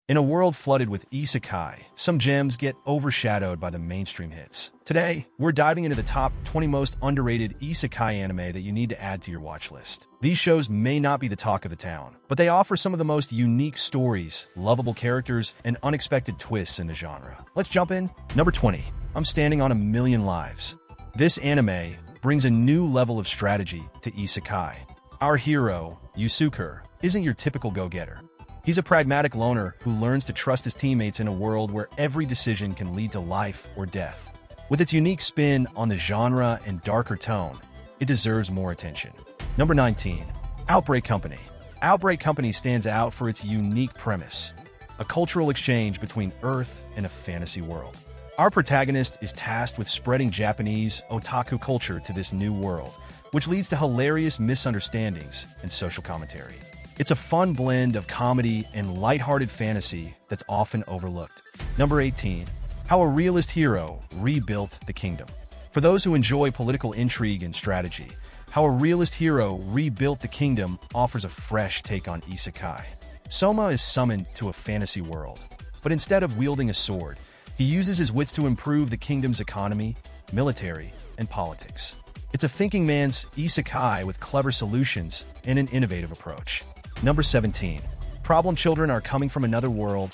In a world flooded with isekai, some gems get overshadowed by the mainstream hits. Today, we're diving into the top 20 most underrated isekai anime that you need to add to your watch list. These shows may not be the talk of the town, but they offer some of the most unique stories, lovable characters, and unexpected twists in the genre. Let's jump in. Number 20. I'm Standing on a Million Lives. This anime brings a new level of strategy to isekai. Our hero, Yusuke, isn't your typical go-getter. He's a pragmatic loner who learns to trust his teammates in a world where every decision can lead to life or death. With its unique spin on the genre and darker tone, it deserves more attention. Number 19. Outbreak Company. Outbreak Company stands out for its unique premise, a cultural exchange between Earth and a fantasy world. Our protagonist is tasked with spreading Japanese otaku culture to this new world, which leads to hilarious misunderstandings and social commentary. It's a fun blend of comedy and lighthearted fantasy that's often overlooked. Number 18. How a Realist Hero Rebuilt the Kingdom. For those who enjoy political intrigue and strategy, How a Realist Hero Rebuilt the Kingdom offers a fresh take on isekai. Soma is summoned to a fantasy world, but instead of wielding a sword, he uses his wits to improve the kingdom's economy, military, and politics. It's a thinking man's isekai with clever solutions and an innovative approach. Number 17. Problem children are coming from another world,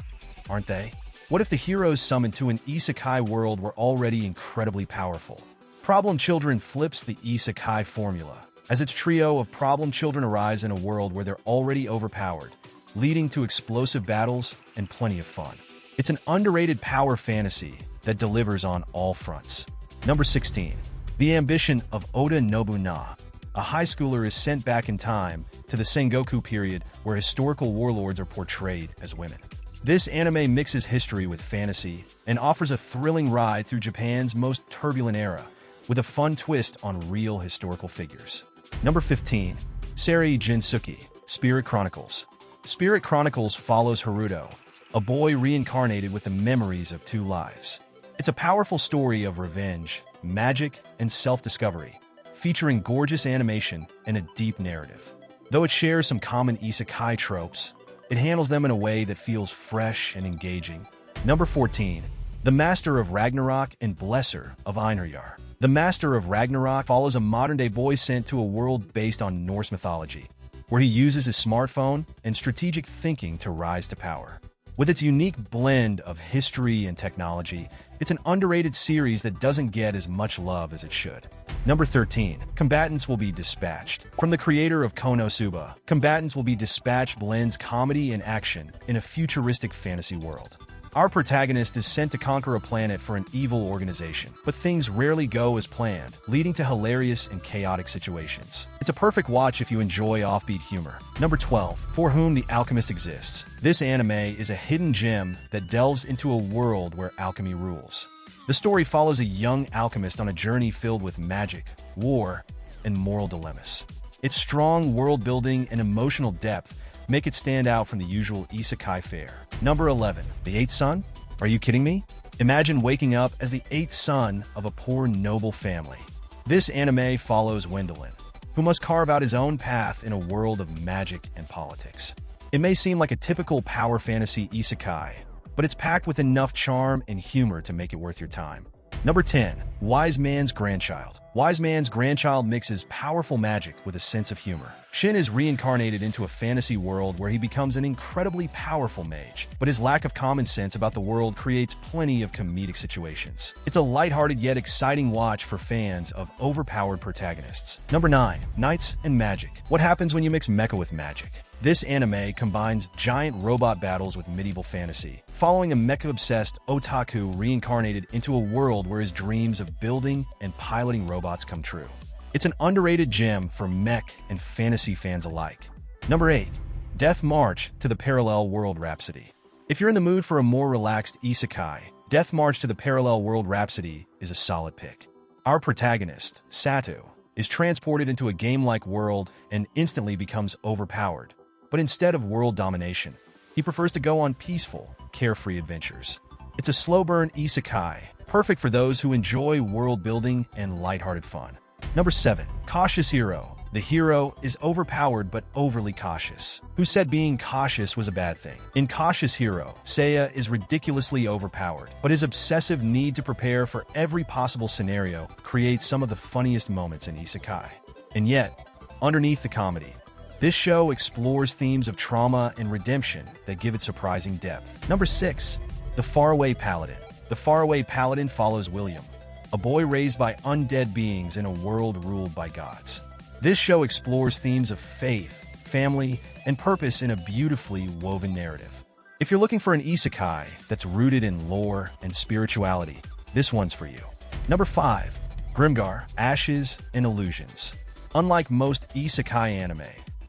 aren't they? What if the heroes summoned to an isekai world were already incredibly powerful? Problem Children flips the isekai formula, as its trio of problem children arrives in a world where they're already overpowered, leading to explosive battles and plenty of fun. It's an underrated power fantasy that delivers on all fronts. Number 16. The Ambition of Oda Nobuna. A high schooler is sent back in time to the Sengoku period where historical warlords are portrayed as women. This anime mixes history with fantasy and offers a thrilling ride through Japan's most turbulent era with a fun twist on real historical figures. Number 15. Seri Jinsuki, Spirit Chronicles. Spirit Chronicles follows Haruto, a boy reincarnated with the memories of two lives. It's a powerful story of revenge, magic, and self-discovery, featuring gorgeous animation and a deep narrative. Though it shares some common isekai tropes, it handles them in a way that feels fresh and engaging. Number 14. The Master of Ragnarok and Blesser of Einherjar. The Master of Ragnarok follows a modern-day boy sent to a world based on Norse mythology, where he uses his smartphone and strategic thinking to rise to power. With its unique blend of history and technology, it's an underrated series that doesn't get as much love as it should. Number 13. Combatants Will Be Dispatched. From the creator of Konosuba, Combatants Will Be Dispatched blends comedy and action in a futuristic fantasy world. Our protagonist is sent to conquer a planet for an evil organization, but things rarely go as planned, leading to hilarious and chaotic situations. It's a perfect watch if you enjoy offbeat humor. Number 12. For Whom the Alchemist Exists. This anime is a hidden gem that delves into a world where alchemy rules. The story follows a young alchemist on a journey filled with magic, war, and moral dilemmas. Its strong world building and emotional depth make it stand out from the usual isekai fare. Number 11. The Eth Son? Are you kidding me? Imagine waking up as the 8th son of a poor noble family. This anime follows Wendelin, who must carve out his own path in a world of magic and politics. It may seem like a typical power fantasy isekai, but it's packed with enough charm and humor to make it worth your time. Number 10. Wise Man's Grandchild. Wise Man's Grandchild mixes powerful magic with a sense of humor. Shin is reincarnated into a fantasy world where he becomes an incredibly powerful mage, but his lack of common sense about the world creates plenty of comedic situations. It's a lighthearted yet exciting watch for fans of overpowered protagonists. Number 9. Knights and Magic. What happens when you mix mecha with magic? This anime combines giant robot battles with medieval fantasy, following a mecha-obsessed otaku reincarnated into a world where his dreams of building and piloting robots come true. It's an underrated gem for mech and fantasy fans alike. Number 8. Death March to the Parallel World Rhapsody. If you're in the mood for a more relaxed isekai, Death March to the Parallel World Rhapsody is a solid pick. Our protagonist, Sato, is transported into a game-like world and instantly becomes overpowered. But instead of world domination, he prefers to go on peaceful, carefree adventures. It's a slow-burn isekai, perfect for those who enjoy world building and lighthearted fun. Number 7. Cautious Hero The hero is overpowered but overly cautious. Who said being cautious was a bad thing? In Cautious Hero, Seiya is ridiculously overpowered, but his obsessive need to prepare for every possible scenario creates some of the funniest moments in Isekai. And yet, underneath the comedy, this show explores themes of trauma and redemption that give it surprising depth. Number 6. The Farway Paladin. The Farway Paladin follows William, a boy raised by undead beings in a world ruled by gods. This show explores themes of faith, family, and purpose in a beautifully woven narrative. If you're looking for an isekai that's rooted in lore and spirituality, this one's for you. Number 5. Grimgar, Ashes and Illusions. Unlike most isekai anime,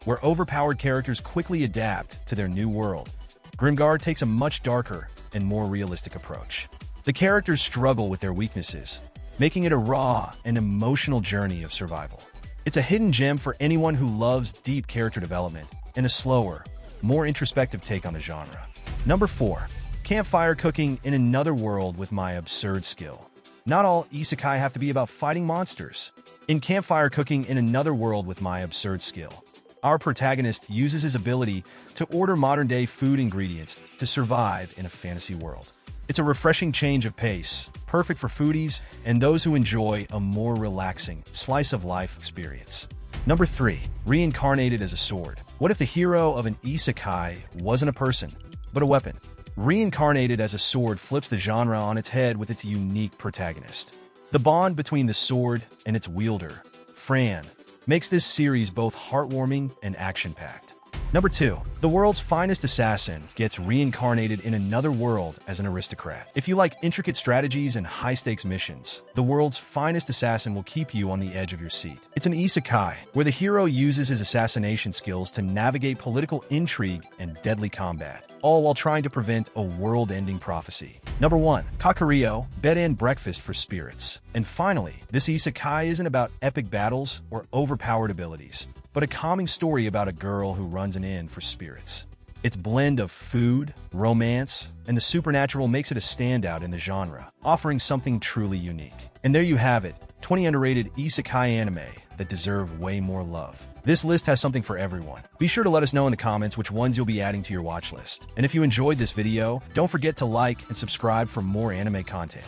where overpowered characters quickly adapt to their new world, Grimgar takes a much darker and more realistic approach. The characters struggle with their weaknesses, making it a raw and emotional journey of survival. It's a hidden gem for anyone who loves deep character development and a slower, more introspective take on the genre. Number 4. Campfire, cooking in another world with my absurd skill. Not all isekai have to be about fighting monsters. In Campfire, cooking in another world with my absurd skill, our protagonist uses his ability to order modern-day food ingredients to survive in a fantasy world. It's a refreshing change of pace, perfect for foodies and those who enjoy a more relaxing, slice-of-life experience. Number 3. Reincarnated as a sword. What if the hero of an isekai wasn't a person, but a weapon? Reincarnated as a sword flips the genre on its head with its unique protagonist. The bond between the sword and its wielder, Fran, makes this series both heartwarming and action-packed. Number 2. The world's finest assassin gets reincarnated in another world as an aristocrat. If you like intricate strategies and high-stakes missions, the world's finest assassin will keep you on the edge of your seat. It's an isekai, where the hero uses his assassination skills to navigate political intrigue and deadly combat, all while trying to prevent a world-ending prophecy. Number 1. Kakuryou, bed and breakfast for spirits. And finally, this isekai isn't about epic battles or overpowered abilities, but a calming story about a girl who runs an inn for spirits. Its blend of food, romance, and the supernatural makes it a standout in the genre, offering something truly unique. And there you have it, 20 underrated isekai anime that deserve way more love. This list has something for everyone. Be sure to let us know in the comments which ones you'll be adding to your watch list. And if you enjoyed this video, don't forget to like and subscribe for more anime content.